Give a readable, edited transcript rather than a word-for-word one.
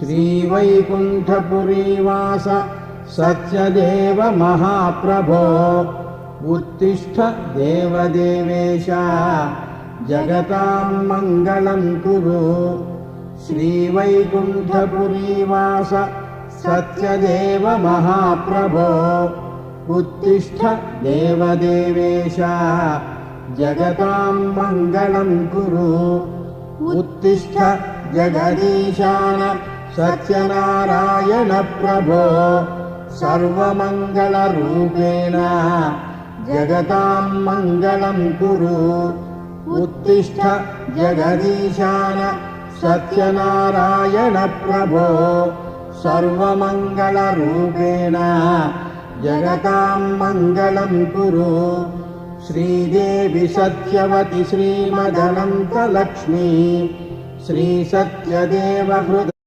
श्रीवैकुण्ठपुरीवास सत्यदेव महाप्रभो उत्तिष्ठ देवदेवेश जगतां मङ्गलं कुरु। श्रीवैकुण्ठपुरीवास सत्यदेव महाप्रभो उत्तिष्ठ देवदेवेश जगतां मङ्गलं कुरु। उत्तिष्ठ जगदीशान सत्यनारायण प्रभो सर्वमङ्गलरूपेण जगतां मङ्गलं कुरु। उत्तिष्ठ जगदीशान सत्यनारायण प्रभो सर्वमङ्गलरूपेण जगतां मङ्गलं कुरु। श्रीदेवी सत्यवती श्रीमदनन्तलक्ष्मी श्रीसत्यदेव हृदय